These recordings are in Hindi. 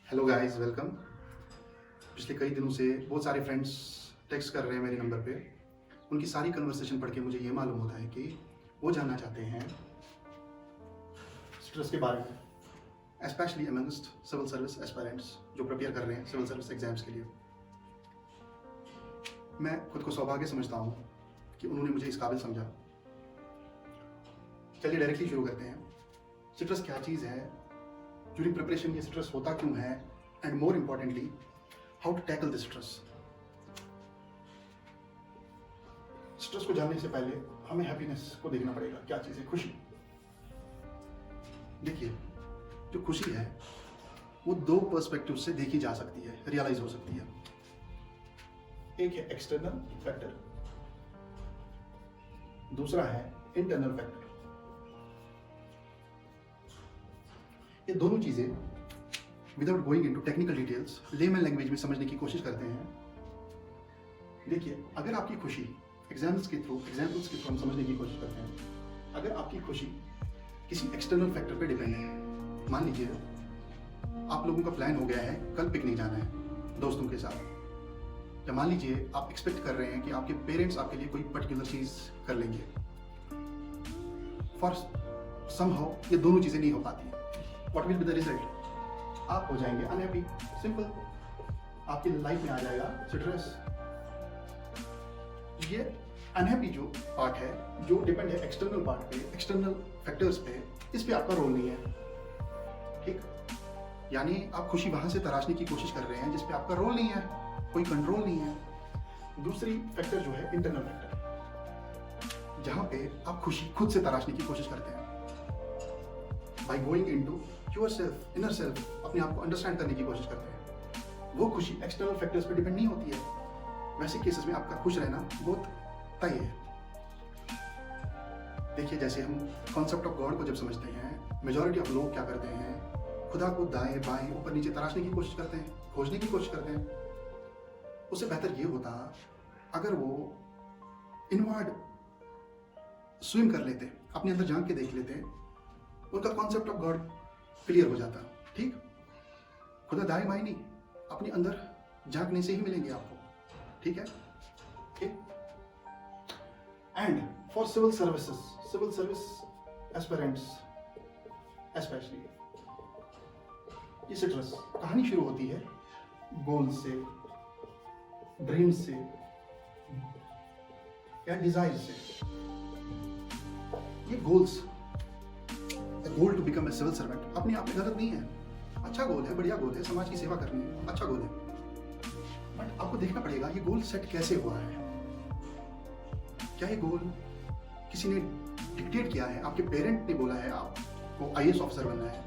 Hello guys, welcome. पिछले कई दिनों से बहुत सारे फ्रेंड्स टेक्स्ट कर रहे हैं मेरे नंबर पे। उनकी सारी कन्वर्सेशन पढ़ के मुझे ये मालूम होता है कि वो जानना चाहते हैं स्ट्रेस के बारे में, specially amongst civil service aspirants जो प्रिपेयर कर रहे हैं सिविल सर्विस एग्जाम्स के लिए। मैं खुद को सौभाग्य समझता हूँ कि उन्होंने मुझे इस काबिल समझा। चलिए डायरेक्टली शुरू करते हैं। स्ट्रेस क्या चीज़ है, ड्यूरिंग प्रिपरेशन ये स्ट्रेस होता क्यों है, and more importantly how to tackle this stress. Stress को जानने से पहले हमें हैप्पीनेस को देखना पड़ेगा। क्या चीज़ है खुशी? देखिए, जो खुशी है वो दो पर्सपेक्टिव से देखी जा सकती है, रियलाइज हो सकती है। एक है एक्सटर्नल फैक्टर, दूसरा है इंटरनल फैक्टर। ये दोनों चीजें without going into technical details layman language में समझने की कोशिश करते हैं। देखिए, अगर आपकी खुशी एग्जाम्पल्स के थ्रू हम समझने की कोशिश करते हैं। अगर आपकी खुशी किसी एक्सटर्नल फैक्टर पे डिपेंड है, मान लीजिए आप लोगों का प्लान हो गया है कल पिकनिक जाना है दोस्तों के साथ, या मान लीजिए आप एक्सपेक्ट कर रहे हैं कि आपके पेरेंट्स आपके लिए कोई पर्टिकुलर चीज कर लेंगे। फॉर समहाउ ये दोनों चीजें नहीं हो पाती। What will be the result? आप हो जाएंगे अनहैप्पी। सिंपल। आपकी लाइफ में आ जाएगा स्ट्रेस। ये अनहैप्पी जो पार्ट है, जो डिपेंड है एक्सटर्नल पार्ट पे, एक्सटर्नल फैक्टर्स पे, इस पे आपका रोल नहीं है। ठीक? यानी आप खुशी वहां से तराशने की कोशिश कर रहे हैं जिस पे आपका रोल नहीं है, कोई कंट्रोल नहीं है। दूसरी फैक्टर जो है इंटरनल फैक्टर, जहां पे आप खुशी खुद से तराशने की कोशिश करते हैं। By going into your self, inner self, अपने आप को अंडरस्टैंड करने की कोशिश करते हैं। वो खुशी एक्सटर्नल फैक्टर्स पे डिपेंड नहीं होती है। वैसे केसेस में आपका खुश रहना बहुत तय है। देखिए, जैसे हम कॉन्सेप्ट ऑफ गॉड को जब समझते हैं, मेजॉरिटी ऑफ लोग क्या करते हैं, खुदा को दाएं बाएं ऊपर नीचे तराशने की कोशिश करते हैं, खोजने की कोशिश करते हैं। उससे बेहतर ये होता अगर वो इनवर्ड स्विम कर लेते, अपने अंदर झांक के देख लेते, उनका कॉन्सेप्ट ऑफ गॉड क्लियर हो जाता। ठीक? खुदा दाएं बाएं नहीं, अपने अंदर झांकने से ही मिलेंगे आपको। ठीक है? ठीक? And for civil service aspirants specially, ये स्ट्रेस कहानी शुरू होती है गोल्स से, ड्रीम से या डिजायर से। ये goals, goal to become a civil servant अपने आप में गलत नहीं है। अच्छा गोल है, बढ़िया गोल है, समाज की सेवा करनी है, अच्छा गोल है। बट आपको देखना पड़ेगा ये गोल सेट कैसे हुआ है। क्या ये गोल किसी ने डिक्टेट किया है, आपके पेरेंट ने बोला है आपको आईएएस ऑफिसर बनना है,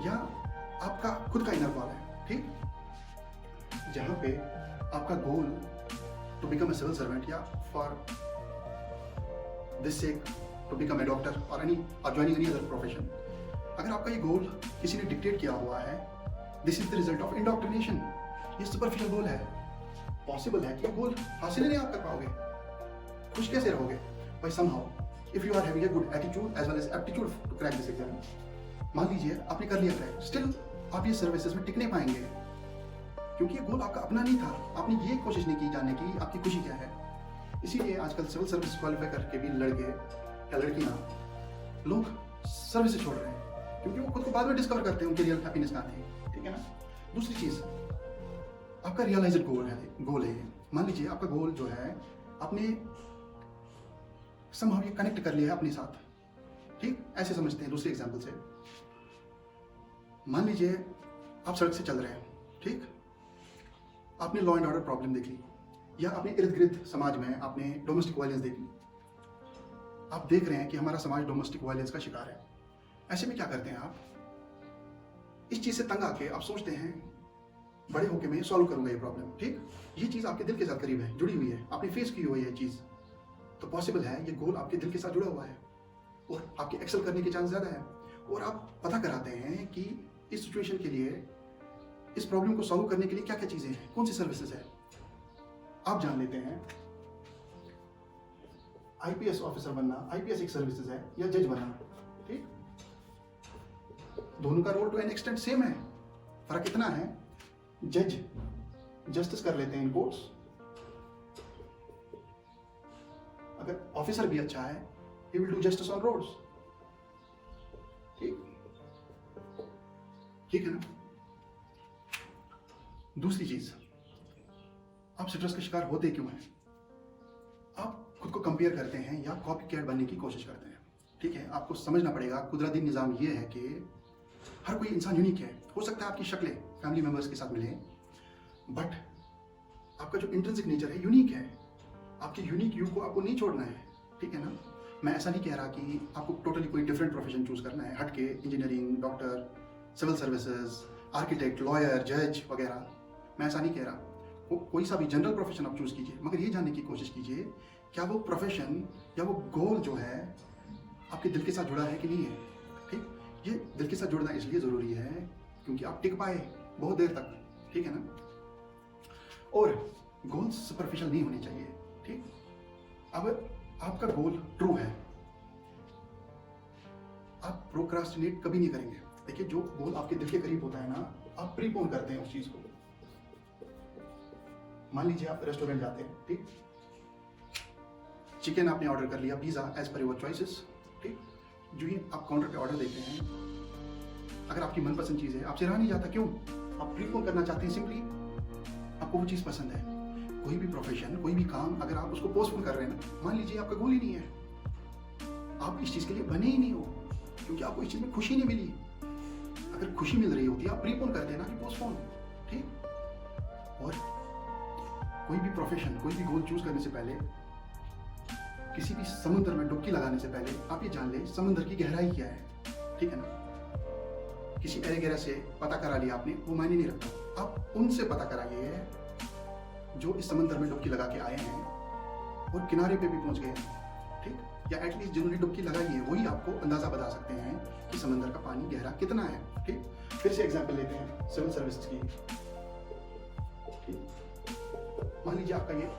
या आपका खुद का इनर कॉल है? ठीक? जहां पे आपका goal to become a civil servant या for this sake to become a doctor और ज्वाइनिंग एनी अदर प्रोफेशन, अगर आपका ये गोल किसी ने डिक्टेट किया हुआ है, this is the result of indoctrination. ये सुपरफिशियल गोल है। पॉसिबल है कि ये गोल हासिल नहीं आप कर पाओगे। खुश कैसे रहोगे? By somehow if you are having a good attitude as well as aptitude to crack this exam. मान लीजिए आपने कर लिया क्रैक, स्टिल आप ये सर्विसेज में टिक नहीं पाएंगे क्योंकि ये गोल आपका अपना नहीं था। आपने ये कोशिश नहीं की जानने की आपकी खुशी क्या है। इसीलिए आजकल सिविल सर्विस क्वालिफाई करके भी लड़के या लड़कियां लोग सर्विस छोड़ रहे हैं क्योंकि वो खुद को बाद में डिस्कवर करते हैं उनकी रियल हैप्पीनेस कहाँ थी। ठीक है ना? दूसरी चीज, आपका रियलाइज्ड गोल है। मान लीजिए आपका गोल जो है आपने समहाउ ये कनेक्ट कर लिया है अपने साथ। ठीक? ऐसे समझते हैं। दूसरे एग्जांपल से, मान लीजिए आप सड़क से चल रहे हैं। ठीक? आपने लॉ एंड ऑर्डर प्रॉब्लम देख ली, या अपने इर्द गिर्द समाज में आपने डोमेस्टिक वायलेंस देख ली। आप देख रहे हैं कि हमारा समाज डोमेस्टिक वायलेंस का शिकार है। ऐसे में क्या करते हैं आप? इस चीज से तंग आके आप सोचते हैं बड़े होके मैं सॉल्व करूंगा ये प्रॉब्लम। ठीक? ये चीज आपके दिल के साथ करीब है, जुड़ी हुई है, आपने फेस की हुई है चीज, तो पॉसिबल है ये गोल आपके दिल के साथ जुड़ा हुआ है और आपके एक्सेल करने के चांस ज्यादा है। और आप पता कराते हैं कि इस सिचुएशन के लिए, इस प्रॉब्लम को सॉल्व करने के लिए क्या क्या चीजें हैं, कौन सी सर्विसेज है, आप जान लेते हैं। आईपीएस ऑफिसर बनना, आईपीएस एक सर्विसेज है, या जज बनना। ठीक? दोनों का role to an extent same है। फर्क इतना है, जज जस्टिस कर लेते हैं इन कोर्ट्स, अगर ऑफिसर भी अच्छा है he will do justice on roads। ठीक है ना। दूसरी चीज, आप स्ट्रेस का शिकार होते क्यों हैं? आप खुद को कंपेयर करते हैं या कॉपी कैट बनने की कोशिश करते हैं। ठीक है, आपको समझना पड़ेगा कुदरती निज़ाम ये है कि हर कोई इंसान यूनिक है। हो सकता है आपकी शक्लें फैमिली मेंबर्स के साथ मिले, बट आपका जो इंट्रिंसिक नेचर है यूनिक है। आपके यूनिक यू को आपको नहीं छोड़ना है। ठीक है ना। मैं ऐसा नहीं कह रहा कि आपको टोटली कोई डिफरेंट प्रोफेशन चूज करना है, हट के engineering, doctor, civil services, architect, lawyer, जज वगैरह। मैं ऐसा नहीं कह रहा। कोई सा भी जनरल प्रोफेशन आप चूज कीजिए, मगर ये जानने की कोशिश कीजिए क्या वो प्रोफेशन या वो गोल जो है आपके दिल के साथ जुड़ा है कि नहीं है। ठीक, ये दिल के साथ जुड़ना इसलिए ज़रूरी है क्योंकि आप टिक पाए बहुत देर तक। ठीक है ना। और गोल सुपरफिशियल नहीं होने चाहिए। ठीक, अब आपका गोल ट्रू है, आप प्रोक्रास्टिनेट कभी नहीं करेंगे। देखिए, जो गोल आपके दिल के करीब होता है ना, आप प्रीपोन करते हैं उस चीज को। मान लीजिए आप रेस्टोरेंट जाते हैं, ठीक, चिकन आपने ऑर्डर कर लिया, pizza as per your choices. ठीक, जो ही आप काउंटर पे ऑर्डर देते हैं, अगर आपकी मनपसंद चीज है, आपसे रहा नहीं जाता। क्यों? आप प्रीपोन करना चाहते हैं, सिंपली आपको वो चीज पसंद है। कोई भी प्रोफेशन, कोई भी काम, अगर आप उसको पोस्टपोन कर रहे हैं ना, मान लीजिए आपका गोल ही नहीं है, आप इस चीज के लिए बने ही नहीं हो क्योंकि आपको इस चीज में खुशी नहीं मिली। अगर खुशी मिल रही होती है, आप प्रीपोन कर देना कि पोस्टपोन। ठीक, और कोई भी प्रोफेशन, कोई भी गोल चूज करने से पहले, किसी भी समुद्र में डुबकी लगाने से पहले आप ये जान ले समुद्र की गहराई क्या है। ठीक है ना। किसी एरे गहरा से पता करा लिया आपने, वो मायने नहीं रखता। आप उनसे पता कराइए जो इस समुद्र में डुबकी लगा के आए हैं और किनारे पे भी पहुंच गए हैं। ठीक, या एटलीस्ट जिन्होंने डुबकी लगाई है वही आपको अंदाजा बता सकते हैं कि समंदर का पानी गहरा कितना है। ठीक, फिर से एग्जांपल लेते हैं सिविल सर्विसेज की। ठीक, मान लीजिए आपका ये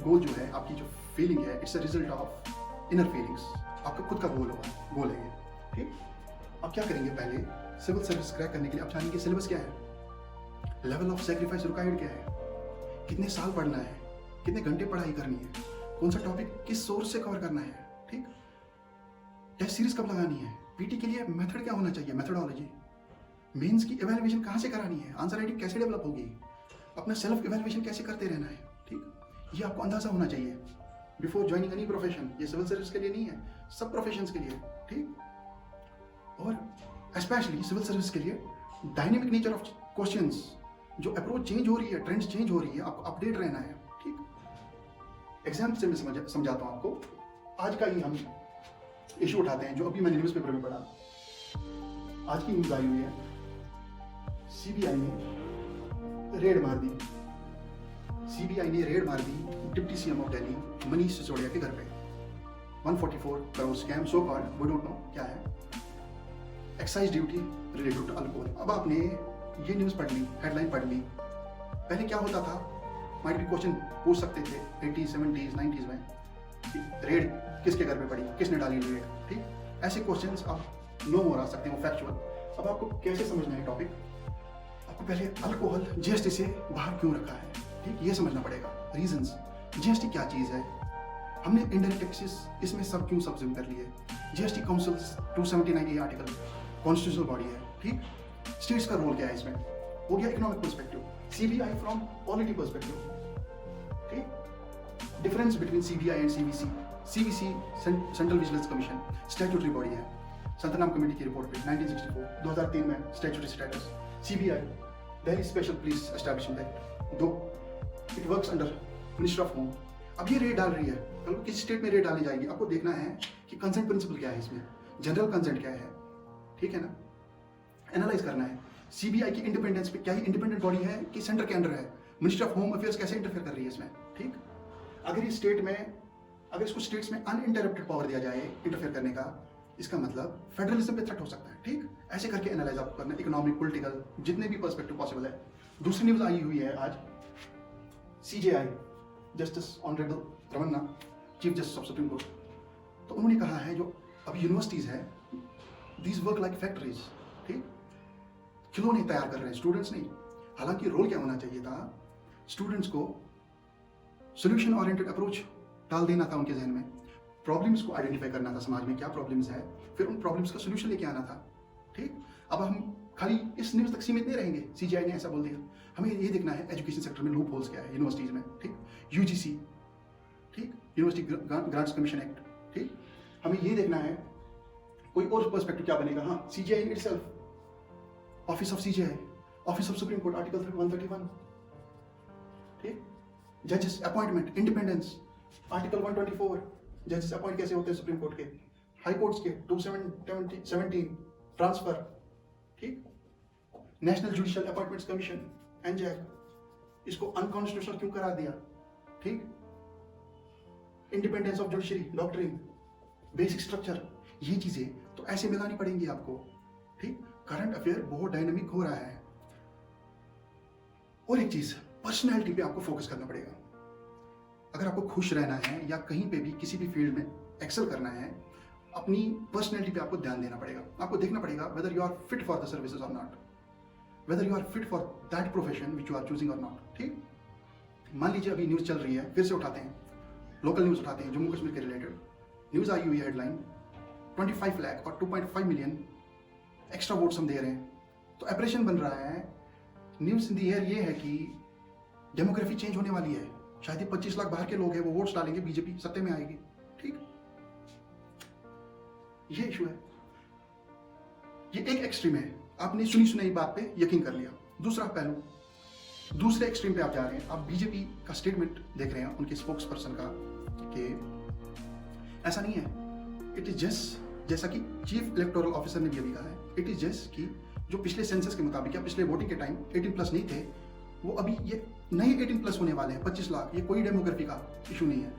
गोल जो है, आपकी जो फीलिंग है, it's a result of inner feelings. आपका खुद का गोल है ये। ठीक, आप क्या करेंगे? पहले सिविल सर्विस क्रैक करने के लिए आप जानेंगे सिलेबस क्या है, लेवल ऑफ सेक्रीफाइस रिक्वायर्ड क्या है, कितने साल पढ़ना है, कितने घंटे पढ़ाई करनी है, कौन सा टॉपिक किस सोर्स से कवर करना है। ठीक, टेस्ट सीरीज कब लगानी है, पीटी के लिए मेथड क्या होना चाहिए, मेथडोलॉजी, मेंस की इवैल्यूएशन कहाँ से करानी है, आंसर राइटिंग कैसे डेवलप होगी, अपना सेल्फ इवैल्यूएशन कैसे करते रहना है। ठीक, ये आपको अंदाजा होना चाहिए बिफोर ज्वाइनिंग एनी प्रोफेशन। ये सिविल सर्विस के लिए नहीं है, सब प्रोफेशंस के लिए। ठीक, और स्पेशली सिविल सर्विस के लिए डायनेमिक नेचर ऑफ क्वेश्चंस, जो अप्रोच चेंज हो रही है, ट्रेंड्स चेंज हो रही है, आपको अपडेट रहना है। ठीक, एग्जाम्पल से मैं समझाता हूँ आपको। आज का ही हम इशू उठाते हैं जो अभी मैंने न्यूज़पेपर में पढ़ा। आज की न्यूज़ आई हुई है, सीबीआई ने रेड मार दी। सीबीआई ने रेड मार दी deputy CM of Delhi Manish Sisodia के घर पे। 144 crore scam, so called, we don't know क्या है, excise duty related to alcohol. अब आपने ये न्यूज़ पढ़ ली, हेडलाइन पढ़ ली। पहले क्या होता था, माइट भी क्वेश्चन पूछ सकते थे 80s, 70s, 90s में, रेड किसके घर पे पड़ी, किसने डाली रेड। ठीक, ऐसे क्वेश्चंस अब नो मोर आ सकते हैं, वो फैक्चुअल। अब आपको कैसे समझना है टॉपिक, आपको पहले अल्कोहल जीएसटी से बाहर क्यों रखा है, ठीक, ये समझना पड़ेगा। रीजंस, जीएसटी क्या चीज़ है, हमने इंडायरेक्ट टैक्सेस इसमें सब क्यों सब्ज्यूम कर लिए। जीएसटी काउंसिल 279 ये आर्टिकल कॉन्स्टिट्यूशनल बॉडी है। ठीक, स्टेट्स का रोल क्या है इसमें, हो गया economic perspective, CBI from polity perspective. ठीक, difference between CBI and CVC. CVC central vigilance commission statutory body है, संतनाम कमेटी की रिपोर्ट पे 1964 2003 में statutory status. CBI Delhi special police establishment act, though it works under minister of home. अब ये रेड डाल रही है, कल को किस स्टेट में रेड डाली जाएगी, आपको देखना है कि कंसेंट प्रिंसिपल क्या है इसमें, जनरल कंसेंट क्या है। ठीक है ना, एनालाइज करना है सीबीआई की इंडिपेंडेंस पे, क्या ही इंडिपेंडेंट बॉडी है कि सेंटर के अंडर है, मिनिस्टर ऑफ होम अफेयर्स कैसे इंटरफेयर कर रही है इसमें। ठीक, अगर ये स्टेट में, अगर इसको स्टेट्स में अनइंटरप्टेड पावर दिया जाए इंटरफेयर करने का, इसका मतलब फेडरलिज्म पे थ्रेट हो सकता है। ठीक, ऐसे करके एनालाइज आपको करना, इकोनॉमिक, पॉलिटिकल, जितने भी पर्सपेक्टिव पॉसिबल है। दूसरी न्यूज आई हुई है आज, CJI justice honourable Ramana, chief justice of supreme court, तो उन्होंने कहा है जो अभी यूनिवर्सिटीज है, दीज वर्क लाइक फैक्ट्रीज। ठीक, खिलौने तैयार कर रहे हैं, स्टूडेंट्स नहीं। हालांकि रोल क्या होना चाहिए था, स्टूडेंट्स को सोल्यूशन ओरिएंटेड अप्रोच डाल देना था उनके जहन में, प्रॉब्लम्स को आइडेंटिफाई करना था, समाज में क्या प्रॉब्लम्स है, फिर उन प्रॉब्लम्स का सोल्यूशन लेके आना था। ठीक, अब हम खाली इस न्यूज़ तक सीमित नहीं रहेंगे, सीजीआई ने ऐसा बोल दिया। हमें ये देखना है एजुकेशन सेक्टर में लूप होल्स क्या है यूनिवर्सिटीज़ में। ठीक, यूजीसी, ठीक, यूनिवर्सिटी ग्रांट्स कमीशन एक्ट। ठीक, हमें ये देखना है कोई और पर्सपेक्टिव क्या बनेगा। हाँ, CGI itself, office of CGI, office of supreme court, article 131। ठीक, जजेस अपॉइंटमेंट, इंडिपेंडेंस, आर्टिकल 124, जजेस अपॉइंट कैसे होते हैं सुप्रीम कोर्ट के, हाई कोर्ट्स के 217, ट्रांसफर। ठीक, नेशनल जुडिशियल अपॉइंटमेंट्स कमीशन, एनजैक, इसको अनकॉन्स्टिट्यूशनल क्यों करार दिया। ठीक, independence of judiciary, doctrine, basic structure, ये चीजें तो ऐसे मिलानी पड़ेंगी आपको। ठीक, करंट अफेयर बहुत डायनामिक हो रहा है। और एक चीज, पर्सनैलिटी पे आपको फोकस करना पड़ेगा। अगर आपको खुश रहना है या कहीं पे भी किसी भी फील्ड में एक्सेल करना है, अपनी पर्सनैलिटी पे आपको ध्यान देना पड़ेगा। आपको देखना पड़ेगा whether you are fit for the services और not, whether you are fit for that profession which you are choosing और नॉट। ठीक, मान लीजिए अभी न्यूज़ चल रही है, फिर से उठाते हैं, लोकल न्यूज़ उठाते हैं, जम्मू कश्मीर के रिलेटेड न्यूज़ आई हुई है, हेडलाइन 25 लाख और 2.5 मिलियन एक्स्ट्रा वोट्स हम दे रहे हैं। तो ऑपरेशन बन रहा है, न्यूज़ इन द एयर ये है कि डेमोग्राफी चेंज होने वाली है, शायद ये 25 लाख बाहर के लोग हैं, वो वोट्स डालेंगे, बीजेपी सत्ते में आएगी। ठीक, ये इशू है। ये एक एक्सट्रीम है, आपने सुनी सुनाई बात पे यकीन कर लिया। दूसरा पहलू, दूसरे एक्सट्रीम पे आप जा रहे हैं, आप बीजेपी का स्टेटमेंट देख रहे हैं उनके स्पोक्स पर्सन का कि ऐसा नहीं है, इट इज जस्ट, जैसा कि चीफ इलेक्टोरल ऑफिसर ने भी अभी कहा है, इट इज जस्ट कि जो पिछले सेंसस के मुताबिक या पिछले वोटिंग के टाइम 18 प्लस नहीं थे, वो अभी ये नए 18 प्लस होने वाले हैं 25 लाख। ये कोई डेमोग्राफी का इशू नहीं है।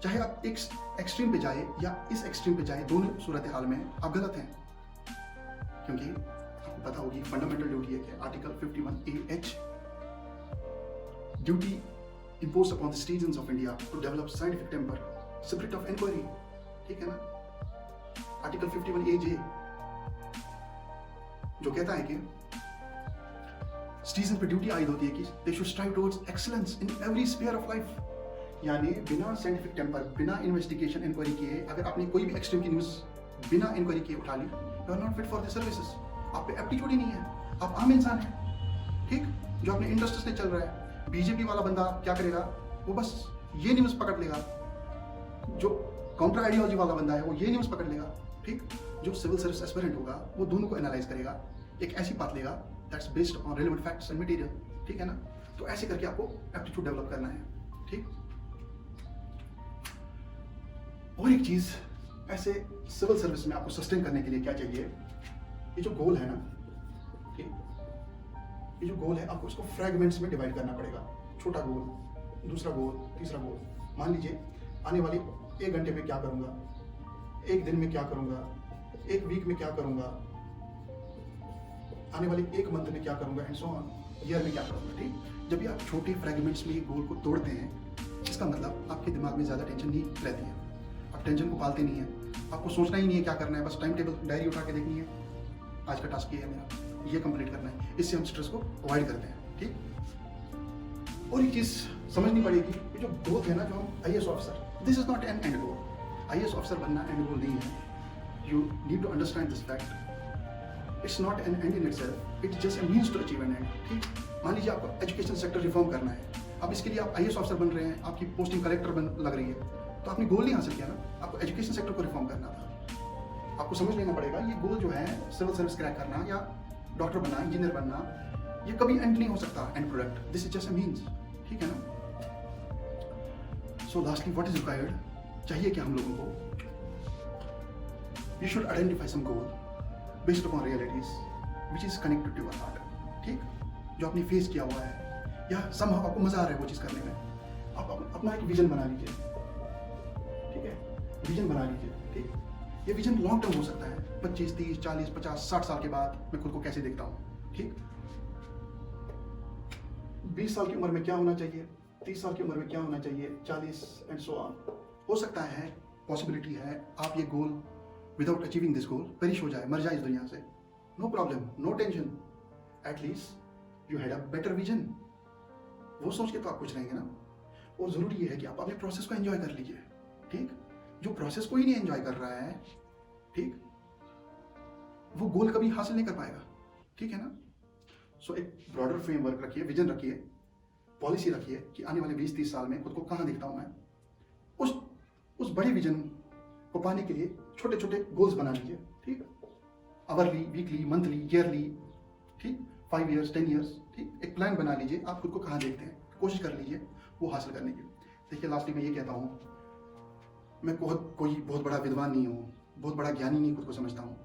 चाहे आप एक एक्सट्रीम पे जाए या इस एक्सट्रीम पे जाए, दोनों सूरत हाल में आप गलत हैं। क्योंकि आपको पता होगी फंडामेंटल ड्यूटी है कि article 51AH, duty imposed upon the citizens of India to develop scientific temper, spirit of inquiry। ठीक है ना, आर्टिकल 51AJ जो कहता है कि सिटीजन पे ड्यूटी आयद होती है कि they should strive towards excellence in every sphere of life. यानी बिना साइंटिफिक टेम्पर, बिना इन्वेस्टिगेशन इंक्वायरी किए, अगर आपने कोई भी एक्सट्रीम की न्यूज़ बिना इंक्वायरी किए उठा ली, you are not fit for the services. आप पे एप्टीट्यूड ही नहीं है, आप आम इंसान हैं। ठीक, जो अपने इंडस्ट्री से चल रहा है, बीजेपी वाला बंदा क्या करेगा, वो बस ये न्यूज़ पकड़ लेगा। जो काउंटर आइडियोलॉजी वाला बंदा है, वो ये न्यूज़ पकड़ लेगा। ठीक, जो सिविल सर्विस एस्पिरेंट होगा, वो दोनों को एनालाइज करेगा, एक ऐसी बात लेगा that's based on relevant facts and material. ठीक है ना, तो ऐसे करके आपको एप्टीट्यूड डेवलप करना है। ठीक, और एक चीज, ऐसे सिविल सर्विस में आपको सस्टेन करने के लिए क्या चाहिए, ये जो गोल है ना, ठीक, ये जो गोल है, आपको इसको फ्रैगमेंट्स में डिवाइड करना पड़ेगा। छोटा गोल, दूसरा गोल, तीसरा गोल। मान लीजिए आने वाले 1 घंटे में क्या करूंगा, 1 दिन में क्या करूंगा, 1 वीक में क्या करूंगा, आने वाले 1 मंथ में क्या करूंगा, एंड सो ऑन, ईयर में क्या करूंगा। ठीक, जब भी आप छोटे फ्रैगमेंट्स में ये गोल को तोड़ते हैं, इसका मतलब आपके दिमाग में ज़्यादा टेंशन नहीं रहती है, आप टेंशन को पालते नहीं है, आपको सोचना ही नहीं है क्या करना है, बस टाइम टेबल डायरी उठा के देखनी है, आज का टास्क ये है मेरा, ये कंप्लीट करना है। इससे हम स्ट्रेस को अवॉइड करते हैं। ठीक, और एक चीज़ समझनी पड़ेगी, ये जो गोल है ना, जो हम IAS officer, this is not an end goal. IAS officer बनना एंड गोल नहीं है। You need to understand this fact, it's not an end in itself, it's just a means to achieve an end. ठीक, मान लीजिए आपको एजुकेशन सेक्टर रिफॉर्म करना है, अब इसके लिए आप IAS ऑफिसर बन रहे हैं, आपकी पोस्टिंग कलेक्टर बन लग रही है, तो आपने गोल नहीं हासिल किया ना, आपको एजुकेशन सेक्टर को रिफॉर्म करना था। आपको समझ लेना पड़ेगा, ये गोल जो है सिविल सर्विस क्रैक करना या डॉक्टर बनना, इंजीनियर बनना, ये कभी एंड नहीं हो सकता, end product, this is just a means. ठीक है ना, so lastly what is required, चाहिए क्या हम लोगों को, you should identify some goal based upon realities which is connected to your heart. ठीक, जो आपने फेस किया हुआ है या समहाउ आपको मजा आ रहा है वो चीज करने में, आप अपना एक विजन बना लीजिए। ठीक है, विजन बना लीजिए। ठीक, ये विजन लॉन्ग टर्म हो सकता है, 25, 30, 40, 50, 60 साल के बाद मैं खुद को कैसे देखता हूँ। ठीक, 20 साल की उम्र में क्या होना चाहिए, 30 साल की उम्र में क्या होना चाहिए, 40 एंड सो ऑन। हो सकता है, पॉसिबिलिटी है, आप ये goal without achieving this goal perish हो जाए, मर जाए इस दुनिया से। No problem, no tension, at least you had a better vision. वो सोच के तो आप कुछ रहेंगे ना। और ज़रूरी ये है कि आप अपने प्रोसेस को एंजॉय कर लीजिए, ठीक। जो प्रोसेस को ही नहीं एंजॉय कर रहा है, ठीक, वो गोल कभी हासिल नहीं कर पाएगा, ठीक है ना। सो एक ब्रॉडर फ्रेमवर्क रखिए, विजन रखिए, पॉलिसी रखिए कि आने वाले 20-30 साल में खुद को कहाँ देखता हूँ मैं। उस बड़े विजन को पाने के लिए छोटे छोटे गोल्स बना लीजिए, ठीक। आवरली, वीकली, मंथली, ईयरली, ठीक, 5 ईयर्स, 10 ईयर्स, ठीक। एक प्लान बना लीजिए, आप खुद को कहाँ देखते हैं, कोशिश कर लीजिए वो हासिल करने की। देखिए लास्टली मैं ये कहता हूँ, मैं कोई बहुत बड़ा विद्वान नहीं हूँ, बहुत बड़ा ज्ञानी नहीं खुद को समझता हूँ।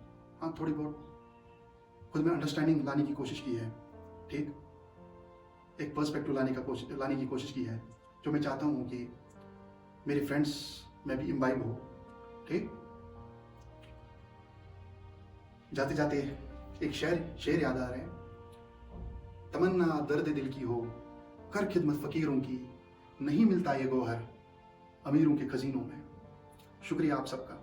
हाँ, थोड़ी बहुत खुद में अंडरस्टैंडिंग लाने की कोशिश की है, ठीक। एक पर्सपेक्टिव लाने की कोशिश की है, जो मैं चाहता हूँ कि मेरे फ्रेंड्स में भी इम्बाइब हो, ठीक। जाते जाते एक शेर याद आ रहे हैं, तमन्ना दर्द दिल की हो, कर खिदमत फकीरों की, नहीं मिलता ये गौहर अमीरों के खजीनों में। शुक्रिया आप सबका।